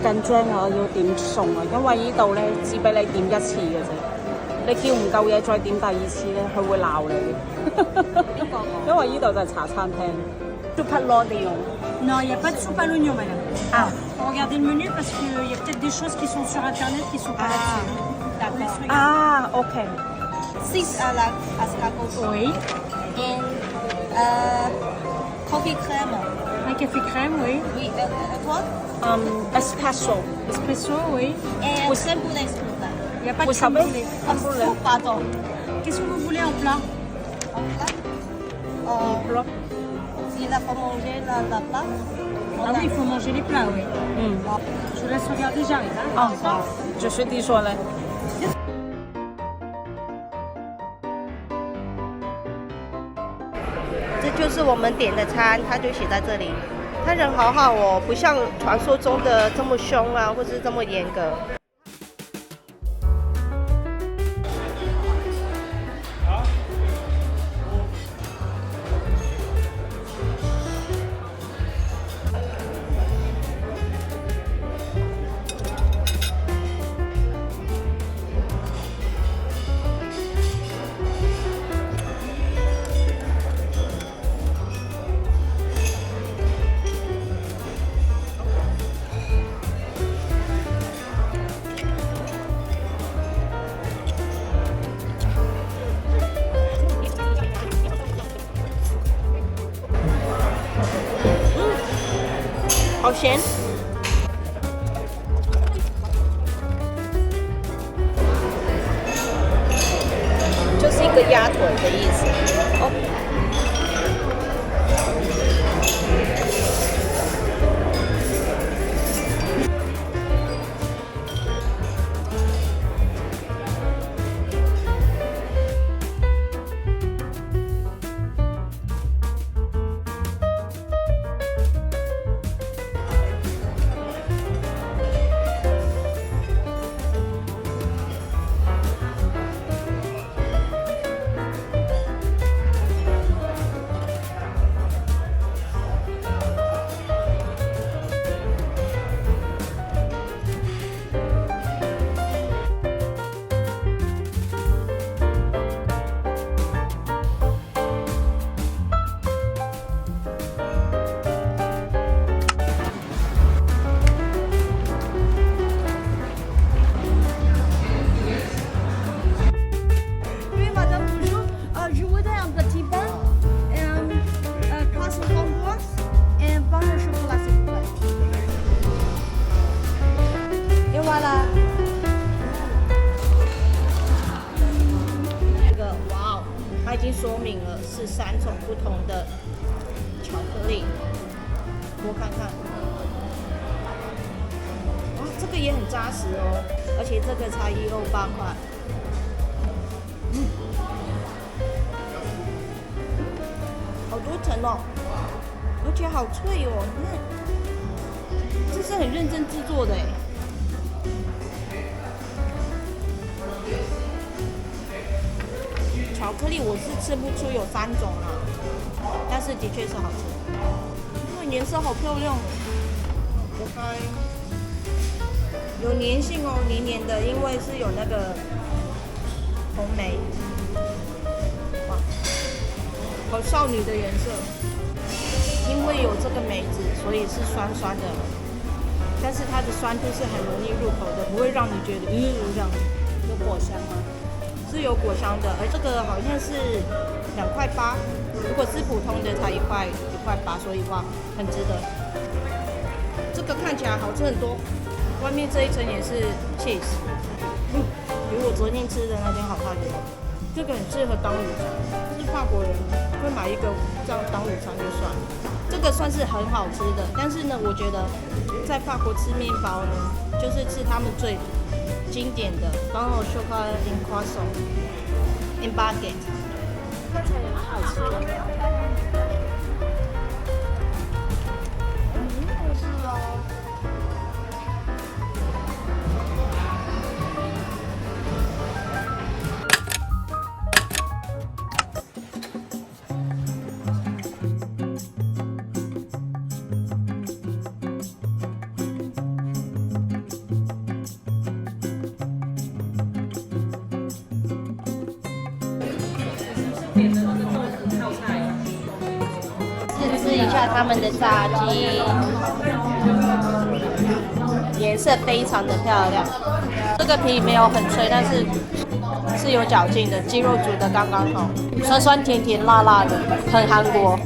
緊張啊，要點餸啊，因為呢度咧只俾你點一次嘅啫，你叫唔夠嘢再點第二次咧，佢會鬧你嘅。因為呢度就係茶餐廳。Soupe à l'oignon. Non, il n'y a pas de soupe à l'oignon, madame. Ah. Faut regarder le menu parce qu'il y a peut-être des choses qui sont sur internet qui sont pas là-dessus. D'accord. Ah, OK. 6 à la escargot. Oui. And coffee crème. Un café crème, oui. Oui, toi? Espresso. Espresso, oui. Et crème poulet, s'il vous plaît. Il n'y a pas de Vous crème savez? poulet. Oh, pardon. Qu'est-ce que vous voulez en plat? En plat? Il a pas mangé la plat? Ah oui, il faut manger les plats, oui. Je vous laisse regarder, j'arrive. Hein. 好，就是地说嘞。这就是我们点的餐，他就写在这里。他人好好哦，不像传说中的这么凶啊，或是这么严格。好咸，就是一个鸭腿的意思。哦。它已经说明了是3种不同的巧克力，我看看，哇，这个也很扎实哦，而且这个才168块，好多层哦，而且好脆哦，你看，这是很认真制作的哎。巧克力我是吃不出有3种啦，但是的确是好吃。因为颜色好漂亮，我开有粘性哦，黏黏的，因为是有那个红莓，哇，好少女的颜色。因为有这个梅子，所以是酸酸的，但是它的酸度是很容易入口的，不会让你觉得这样有果香吗？是有果香的，而这个好像是2.8块，如果是普通的才1块8，所以哇，很值得。这个看起来好吃很多，外面这一层也是 cheese，比我昨天吃的那边好太多。这个很适合当午餐，就是法国人会买一个这样当午餐就算了。这个算是很好吃的，但是呢，我觉得在法国吃面包呢，就是吃他们最经典的 pain au chocolat en croissant en baguette， 看起来也蛮好吃的。是哦。一下他们的炸鸡，颜色非常的漂亮。这个皮没有很脆，但是是有嚼劲的，鸡肉煮的刚刚好，酸酸甜甜辣辣的，很韩国。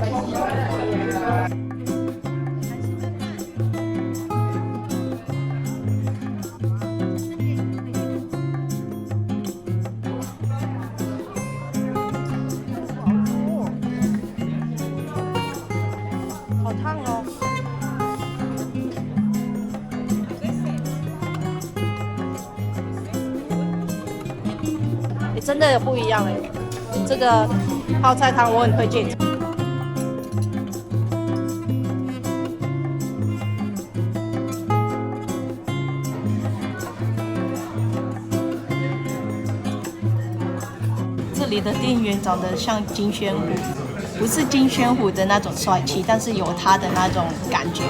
好烫哦！真的有不一样哎，这个泡菜汤我很推荐。这里的店员长得像金宣虎，不是金宣虎的那种帅气，但是有他的那种感觉。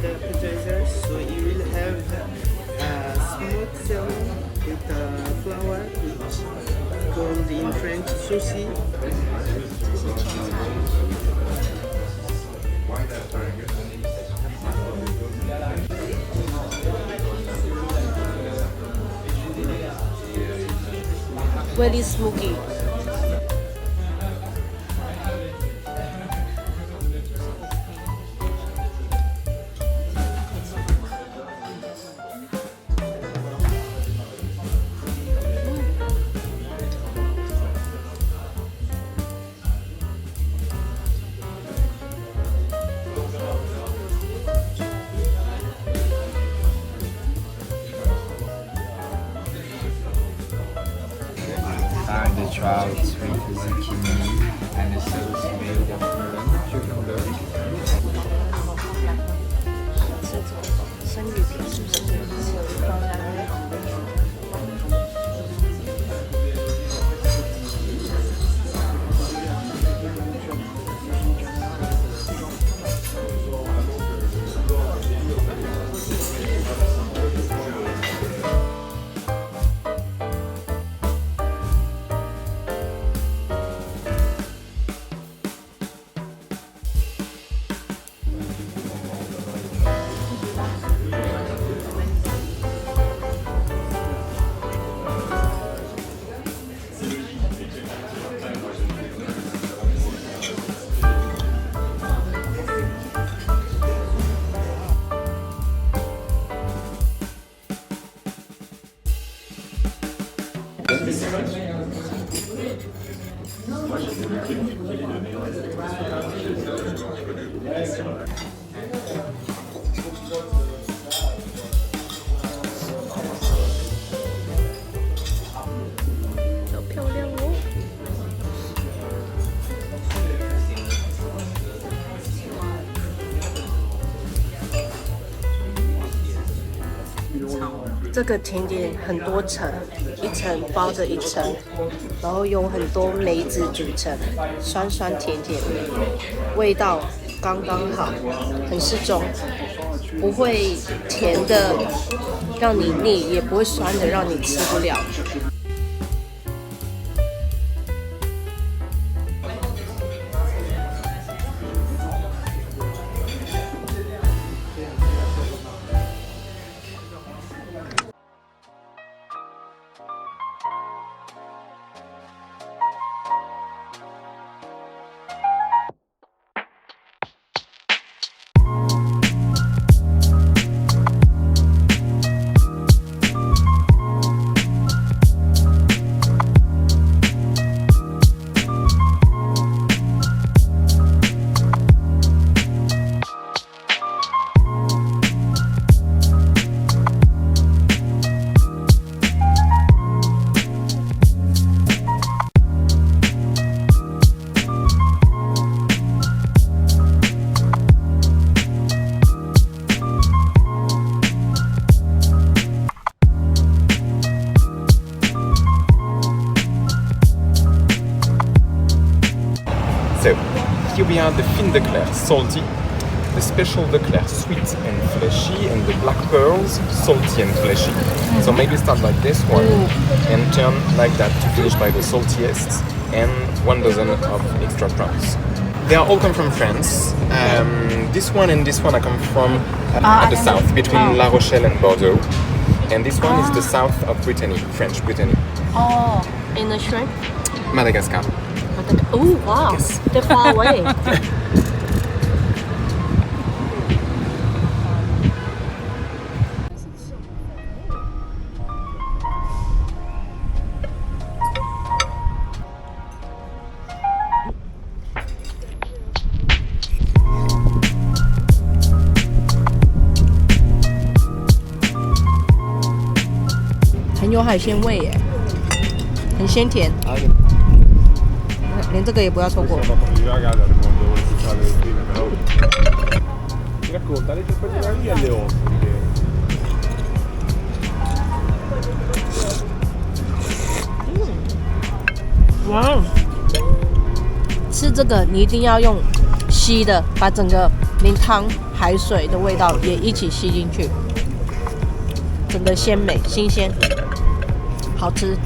The appetizer, so you will have smooth salmon with flour, which called in French sushi. Very smoky。The trout with zucchini and the sauce made of melon, cucumber. 生鱼片是不是？好漂亮哦！这个甜点很多层，一层包着一层，然后有很多梅子组成，酸酸甜甜，味道刚刚好，很适中，不会甜的让你腻，也不会酸的让你吃不了。So here we have the fin de claire, salty, the special Leclerc, sweet and fleshy, and the black pearls, salty and fleshy. So maybe start like this one and turn like that to finish by the saltiest, and 1 dozen of extra prawns. They are all come from France. This one and this one I come from at the south, between La Rochelle and Bordeaux. And this one is the south of Brittany, French Brittany. Oh, in the shrimp? Madagascar. Oh, wow. Yes. They're far away. 很有海鲜味耶，很鲜甜，连这个也不要错过。 哇！吃这个你一定要用吸的，把整个连汤、海水的味道也一起吸进去，整个鲜美、新鲜，好吃。